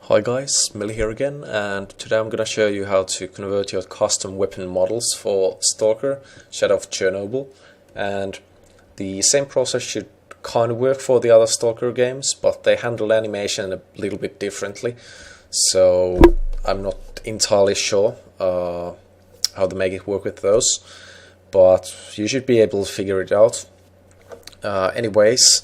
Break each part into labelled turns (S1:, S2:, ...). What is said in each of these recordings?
S1: Hi guys, Mill here again, and today I'm gonna show you how to convert your custom weapon models for Stalker, Shadow of Chernobyl, and the same process should kind of work for the other Stalker games, but they handle animation a little bit differently, so I'm not entirely sure how to make it work with those, but you should be able to figure it out. Anyways,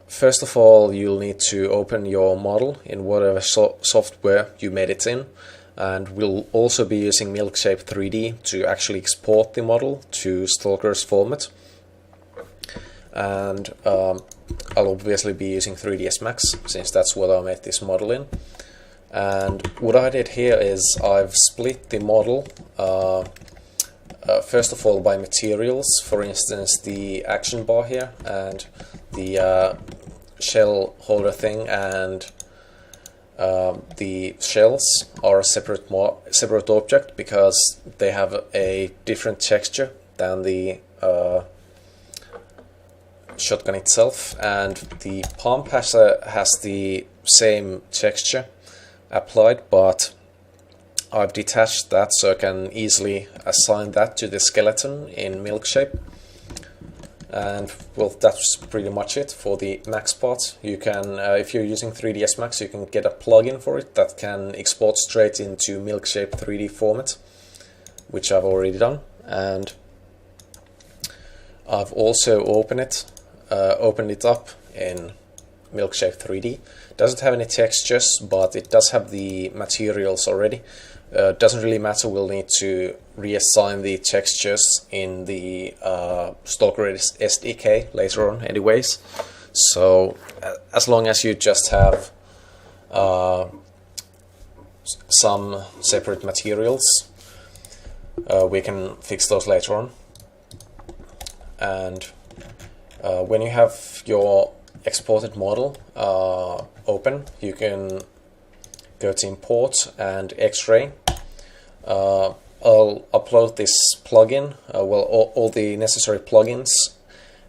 S1: first of all, you'll need to open your model in whatever software you made it in, and we'll also be using Milkshape 3D to actually export the model to Stalker's format. And I'll obviously be using 3ds Max, since that's what I made this model in. And what I did here is I've split the model first of all by materials, for instance the action bar here and the shell holder thing, and the shells are a separate object because they have a different texture than the shotgun itself, and the pump has the same texture applied, but I've detached that so I can easily assign that to the skeleton in Milkshape. And well, that's pretty much it for the Max part. You can, if you're using 3ds Max, you can get a plugin for it that can export straight into Milkshape 3D format, which I've already done. And I've also opened it up in Milkshape 3D. It doesn't have any textures, but it does have the materials already. Doesn't really matter, we'll need to reassign the textures in the Stalker SDK later on anyways. So as long as you just have some separate materials, we can fix those later on. And when you have your exported model open, you can go to import and X-ray. I'll upload this plugin, all the necessary plugins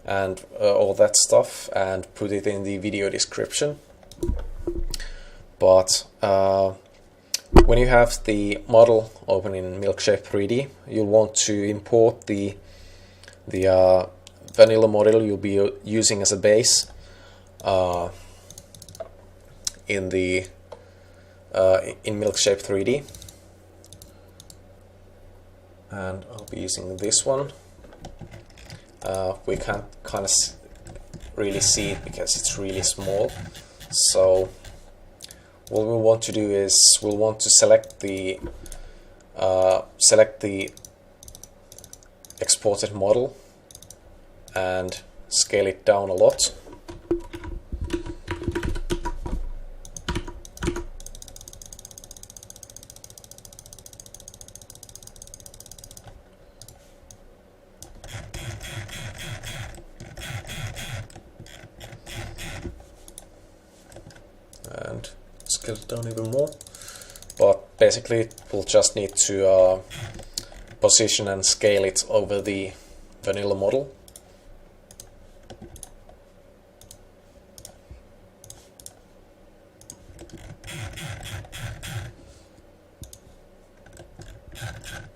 S1: and all that stuff, and put it in the video description. But when you have the model open in Milkshape 3D, you'll want to import the vanilla model you'll be using as a base in Milkshape 3D, and I'll be using this one. We can't kind of really see it because it's really small, so what we'll want to do is we'll want to select the exported model and scale it down a lot. And scale it down even more, but basically we'll just need to position and scale it over the vanilla model.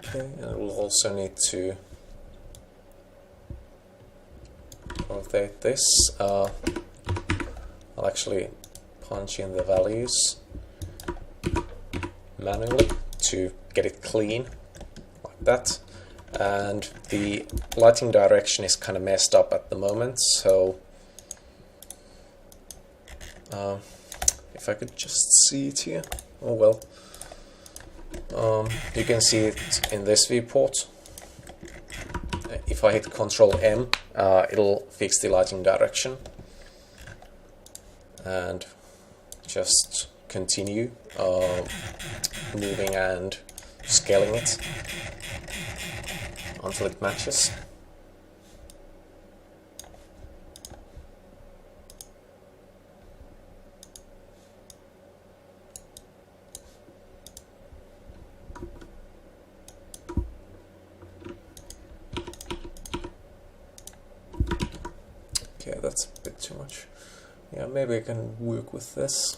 S1: Okay, and we'll also need to rotate this. I'll actually punch in the values manually to get it clean, like that. And the lighting direction is kind of messed up at the moment, so if I could just see it here. Oh well. You can see it in this viewport. If I hit Ctrl M, it'll fix the lighting direction. And just continue moving and scaling it until it matches. Okay, that's a bit too much. Yeah, maybe I can work with this.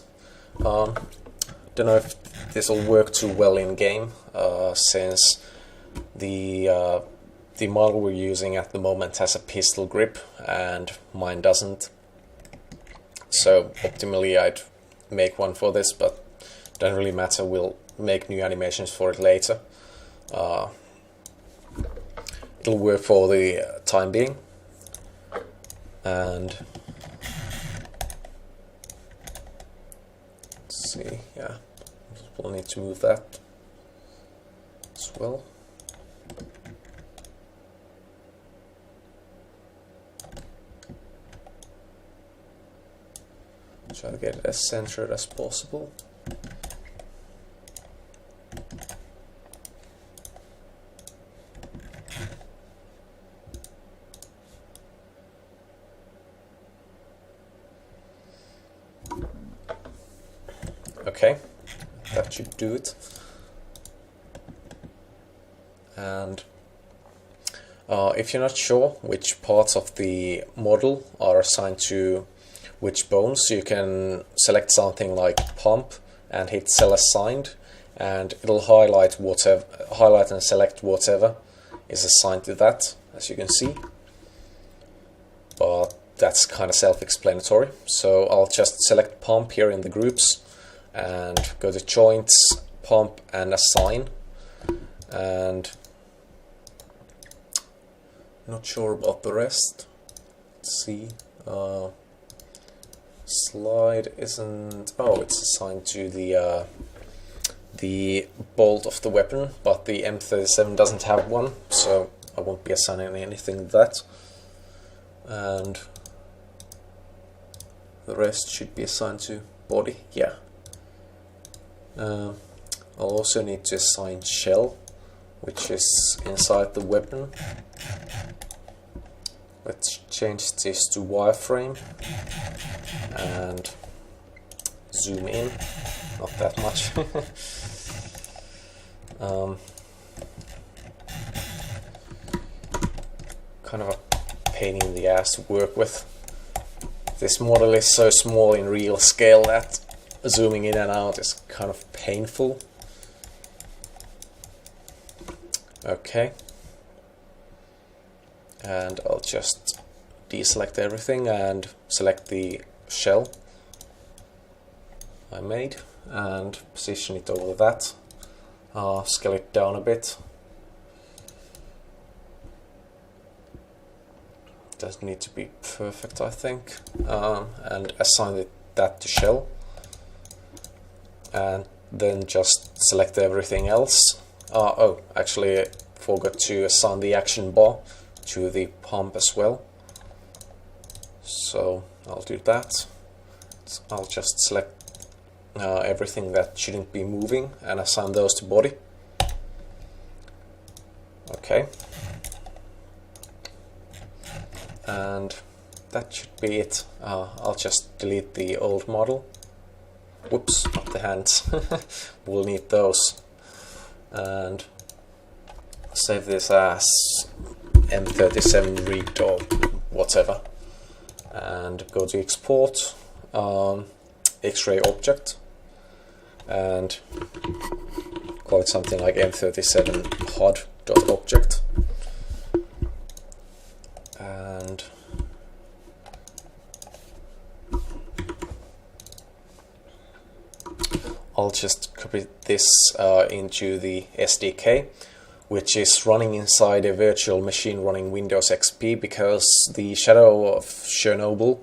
S1: Don't know if this will work too well in game, since the model we're using at the moment has a pistol grip and mine doesn't. So optimally I'd make one for this, but doesn't really matter, we'll make new animations for it later. It'll work for the time being. And let's see, yeah, we'll need to move that as well. Try to get it as centered as possible. Okay, that should do it. And if you're not sure which parts of the model are assigned to which bones, you can select something like pump and hit cell assigned, and it'll highlight and select whatever is assigned to that, as you can see. But that's kind of self-explanatory, so I'll just select pump here in the groups and go to joints, pump and assign. And not sure about the rest. Let's see. Slide isn't. Oh, it's assigned to the bolt of the weapon, but the M37 doesn't have one, so I won't be assigning anything to that. And the rest should be assigned to body. Yeah. I'll also need to assign shell, which is inside the weapon. Let's change this to wireframe and zoom in, not that much. Kind of a pain in the ass to work with. This model is so small in real scale that zooming in and out is kind of painful. Okay. And I'll just deselect everything and select the shell I made and position it over that. Scale it down a bit. Doesn't need to be perfect, I think. And assign that to shell. And then just select everything else. Oh, actually I forgot to assign the action bar to the pump as well. So I'll do that. So I'll just select everything that shouldn't be moving and assign those to body. Okay. And that should be it. I'll just delete the old model. Whoops, not the hands. We'll need those. And save this as M37 read or whatever. And go to export, X-ray object, and call it something like M37 HUD.object. And I'll just copy this into the SDK, which is running inside a virtual machine running Windows XP, because the Shadow of Chernobyl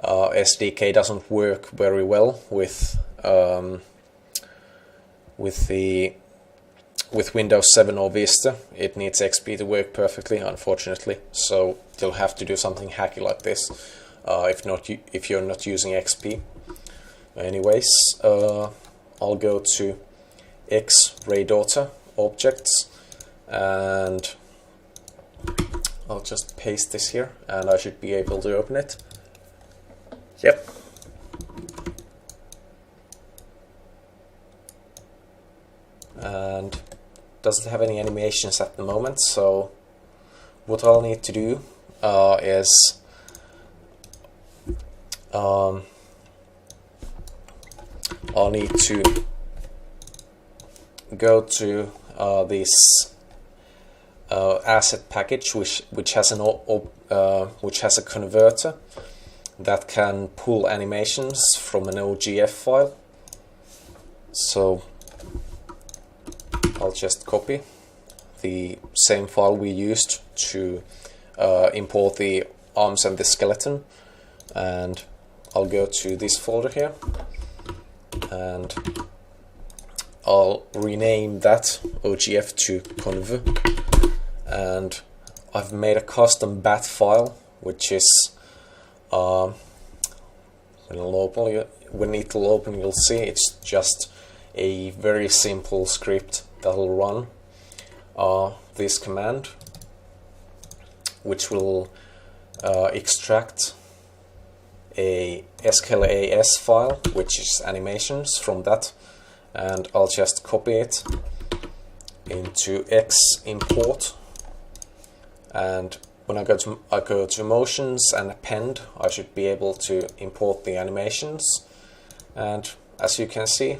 S1: SDK doesn't work very well with Windows 7 or Vista. It needs XP to work perfectly, unfortunately. So you'll have to do something hacky like this if you're not using XP. Anyways, I'll go to X-ray daughter objects, and I'll just paste this here, and I should be able to open it. Yep. And doesn't have any animations at the moment, so what I'll need to do is I'll need to go to this asset package, which has a converter that can pull animations from an OGF file. So I'll just copy the same file we used to import the arms and the skeleton, and I'll go to this folder here and I'll rename that OGF to conv, and I've made a custom bat file, which is when it'll open, you'll see it's just a very simple script that'll run this command, which will extract a sklas file, which is animations from that, and I'll just copy it into X import, and when I go to motions and append, I should be able to import the animations, and as you can see,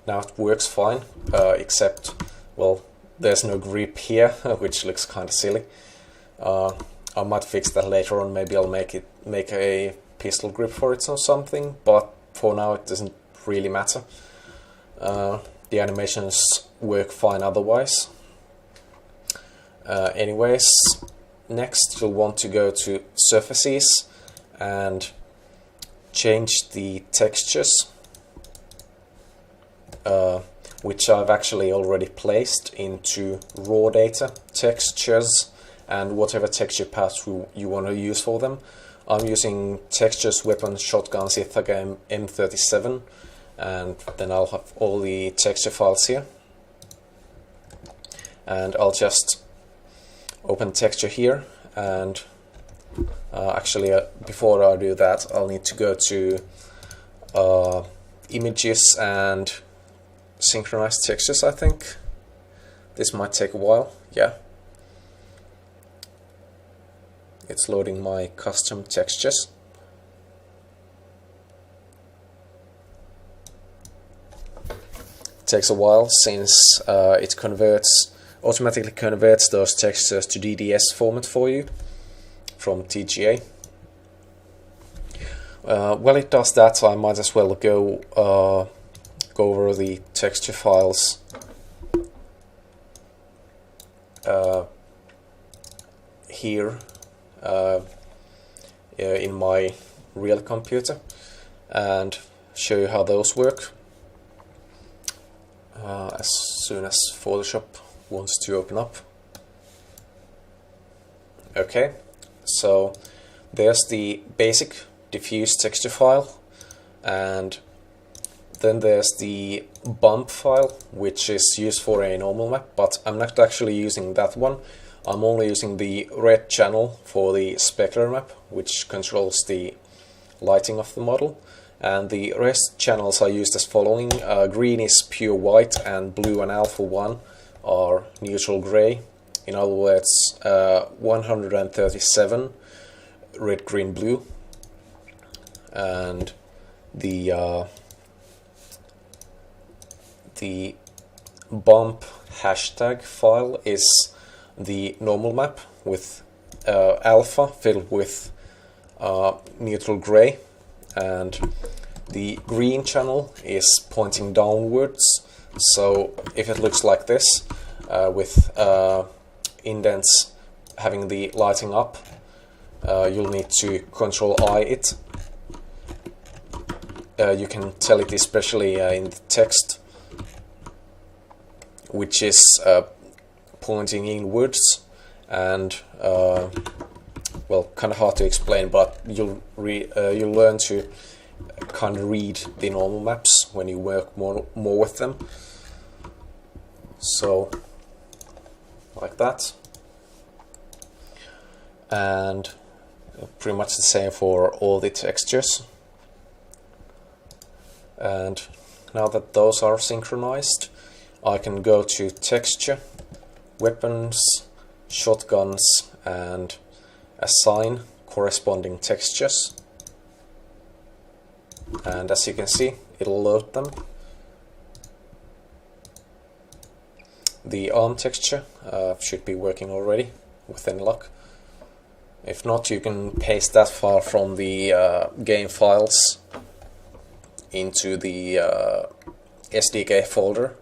S1: now it works fine, except, well, there's no grip here, which looks kind of silly. I might fix that later on. Maybe I'll make a pistol grip for it or something, but for now it doesn't really matter. The animations work fine otherwise. Anyways, next you'll want to go to surfaces and change the textures, which I've actually already placed into raw data textures and whatever texture path you want to use for them. I'm using textures, weapons, shotguns, Ithaca, M37, and then I'll have all the texture files here. And I'll just open texture here, and actually before I do that, I'll need to go to images and synchronize textures. I think this might take a while. Yeah, it's loading my custom textures. It takes a while since it automatically converts those textures to DDS format for you from TGA. While it does that, I might as well go over the texture files here in my real computer and show you how those work as soon as Photoshop wants to open up. Okay, so there's the basic diffuse texture file, and then there's the bump file, which is used for a normal map, but I'm not actually using that one. I'm only using the red channel for the specular map, which controls the lighting of the model. And the rest channels are used as following. Green is pure white, and blue and alpha 1 are neutral gray. In other words, 137 red, green, blue. And the bump hashtag file is the normal map with alpha filled with neutral gray, and the green channel is pointing downwards. So if it looks like this, with indents having the lighting up, you'll need to Control I it. You can tell it especially in the text, which is pointing inwards, and well, kind of hard to explain, but you'll learn to kind of read the normal maps when you work more with them. So like that, and pretty much the same for all the textures. And now that those are synchronized, I can go to texture, weapons, shotguns, and assign corresponding textures. And as you can see, it'll load them. The arm texture should be working already with any luck. If not, you can paste that file from the game files into the SDK folder.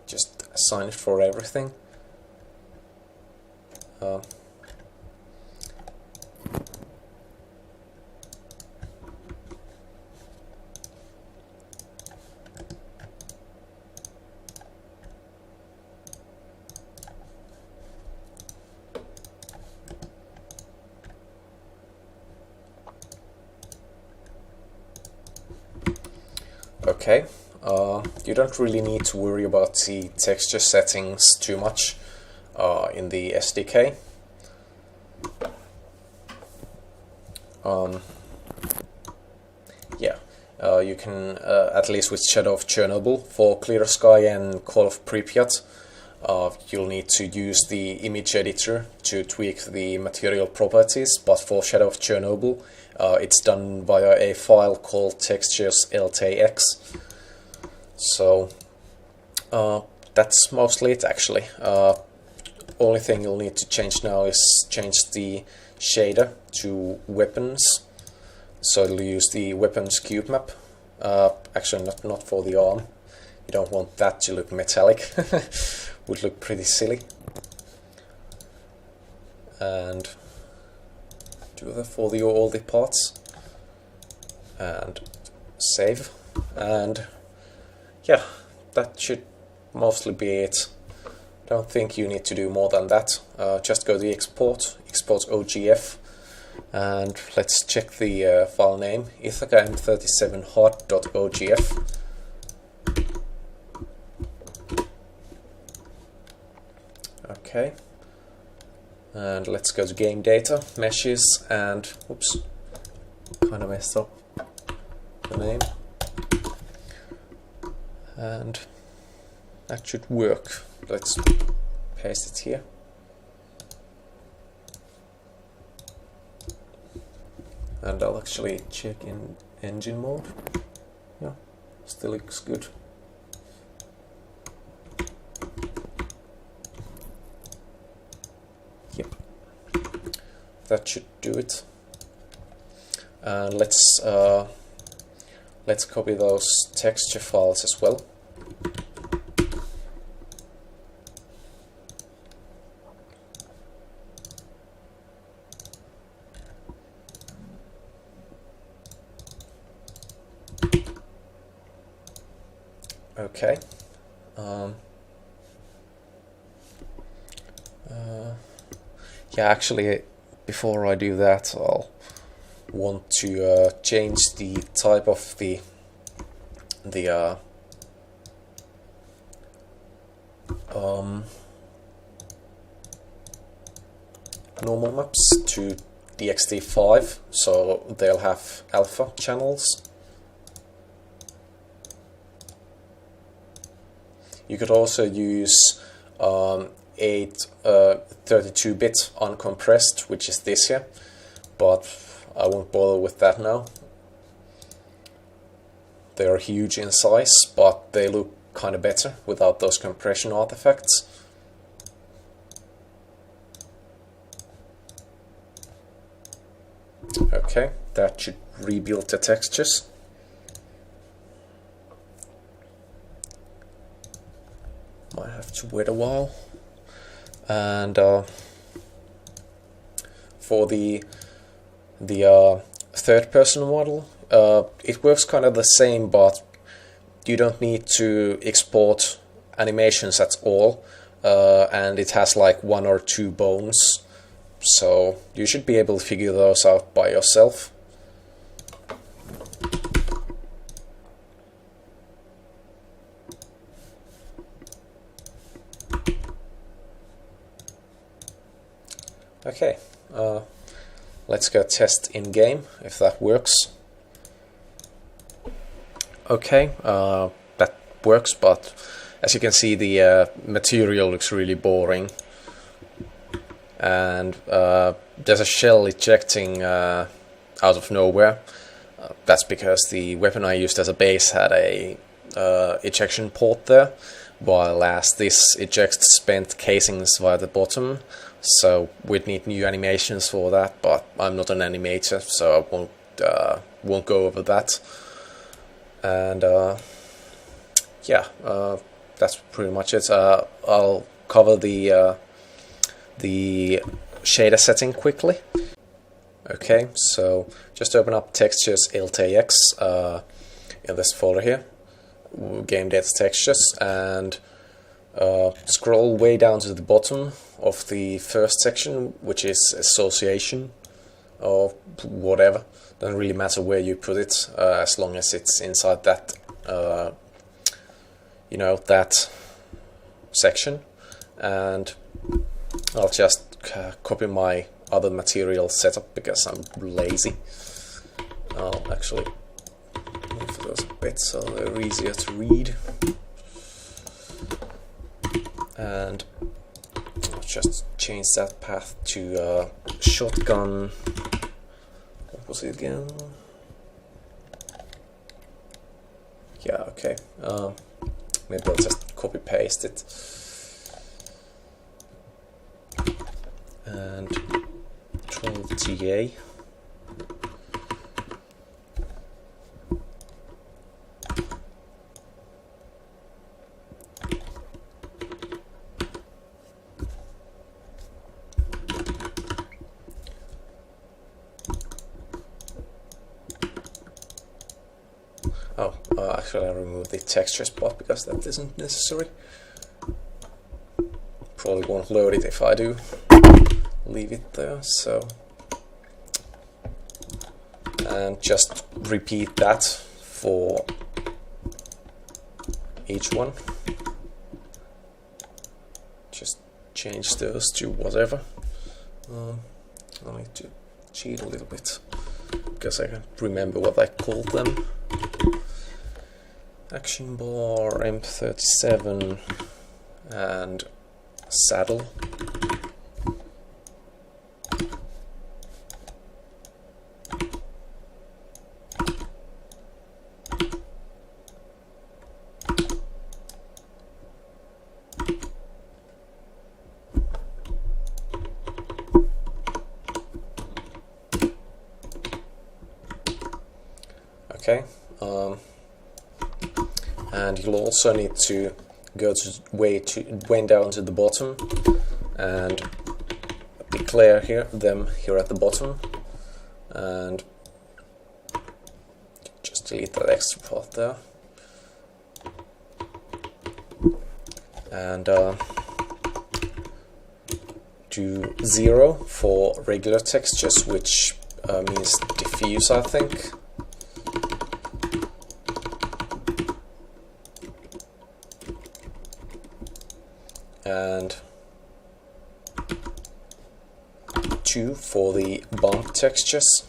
S1: Just assign it for everything. Okay, you don't really need to worry about the texture settings too much in the SDK. You can, at least with Shadow of Chernobyl, for Clear Sky and Call of Pripyat, you'll need to use the image editor to tweak the material properties, but for Shadow of Chernobyl, it's done via a file called textures LTX. So that's mostly it, actually. Only thing you'll need to change now is change the shader to weapons, so it'll use the weapons cube map. Actually not for the arm, you don't want that to look metallic. Would look pretty silly. And do that for all the parts, and save. And yeah, that should mostly be it. Don't think you need to do more than that. Just go to export OGF, and let's check the file name, ithacam37hard.ogf. Okay, and let's go to game data, meshes, and oops, kind of messed up the name, and that should work. Let's paste it here. And I'll actually check in engine mode. Yeah, still looks good. Yep, that should do it. And let's copy those texture files as well. Okay. Yeah, actually, before I do that, I'll want to change the type of the normal maps to DXT5, so they'll have alpha channels. You could also use 32-bit uncompressed, which is this here, but I won't bother with that now. They are huge in size, but they look kind of better without those compression artifacts. Okay, that should rebuild the textures. Might have to wait a while. And for the third-person model, it works kind of the same, but you don't need to export animations at all, and it has like 1 or 2 bones, so you should be able to figure those out by yourself. Okay, let's go test in-game if that works. Okay, that works, but as you can see, the material looks really boring, and there's a shell ejecting out of nowhere. That's because the weapon I used as a base had a ejection port there, while as this ejects spent casings via the bottom, so we'd need new animations for that, but I'm not an animator, so I won't go over that. And yeah, that's pretty much it. I'll cover the shader setting quickly. Okay, so just open up textures alt-ax in this folder here, game data textures, and scroll way down to the bottom of the first section, which is association or whatever. Doesn't really matter where you put it, as long as it's inside that that section. And I'll just copy my other material setup because I'm lazy. I'll actually move those bits so they're easier to read. And I'll just change that path to shotgun. What was it again? Yeah, okay. Maybe I'll just copy paste it. And Control-GA. Actually I removed the texture spot because that isn't necessary. Probably won't load it if I do leave it there, so. And just repeat that for each one. Just change those to whatever. I need to cheat a little bit because I can't remember what I called them. Action bar, M37, and saddle. Okay. And you'll also need to go way down to the bottom and declare them here at the bottom, and just delete that extra part there, and do 0 for regular textures, which means diffuse, I think. And 2 for the bump textures.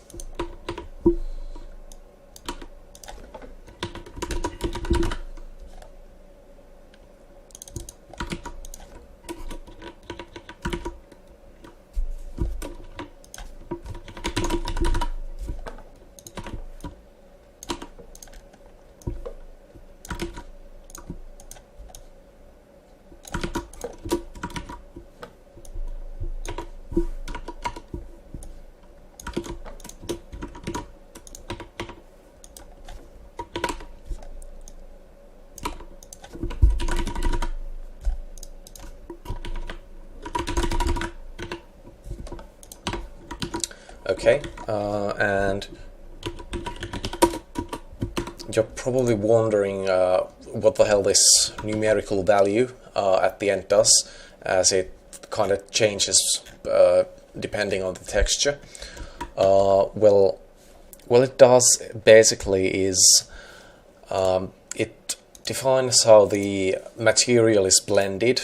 S1: Okay, and you're probably wondering what the hell this numerical value at the end does, as it kind of changes depending on the texture. Well, it does basically is it defines how the material is blended.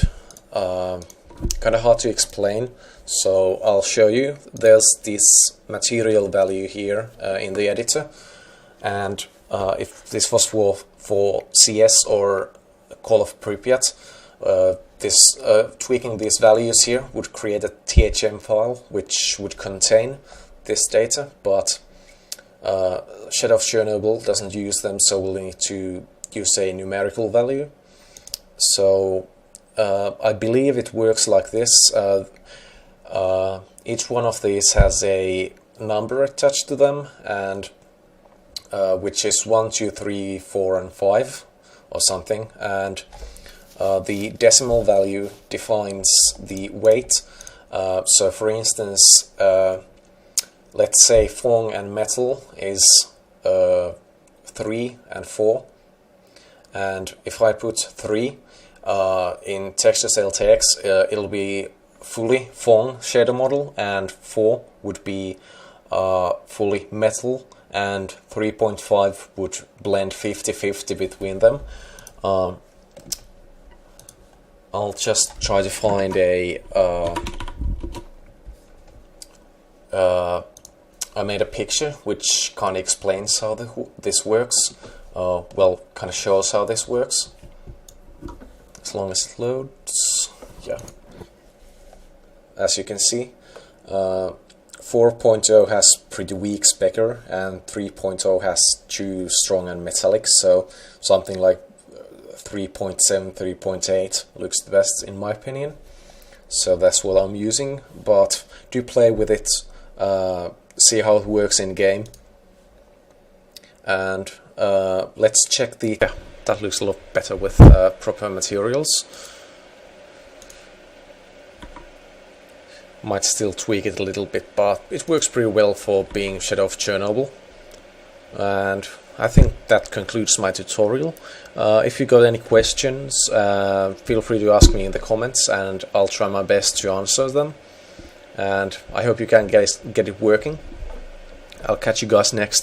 S1: Kind of hard to explain, so I'll show you. There's this material value here in the editor, and if this was for CS or Call of Pripyat, tweaking these values here would create a THM file which would contain this data, but Shadow of Chernobyl doesn't use them, so we'll need to use a numerical value. So I believe it works like this. Each one of these has a number attached to them, and which is 1, 2, 3, 4, and 5 or something, and the decimal value defines the weight. So for instance, let's say Fong and metal is 3 and 4, and if I put 3 in TextureCell it'll be fully Fong shader model, and 4 would be fully metal, and 3.5 would blend 50-50 between them. I'll just try to find a I made a picture which kind of explains how this works. Well, kind of shows how this works. As long as it loads, yeah. As you can see, 4.0 has pretty weak specker, and 3.0 has too strong and metallic, so something like 3.7, 3.8 looks the best in my opinion. So that's what I'm using, but do play with it, see how it works in game, and let's check the... Yeah, that looks a lot better with proper materials. Might still tweak it a little bit, but it works pretty well for being Shadow of Chernobyl. And I think that concludes my tutorial. If you got any questions, feel free to ask me in the comments, and I'll try my best to answer them. And I hope you can guys get it working. I'll catch you guys next time.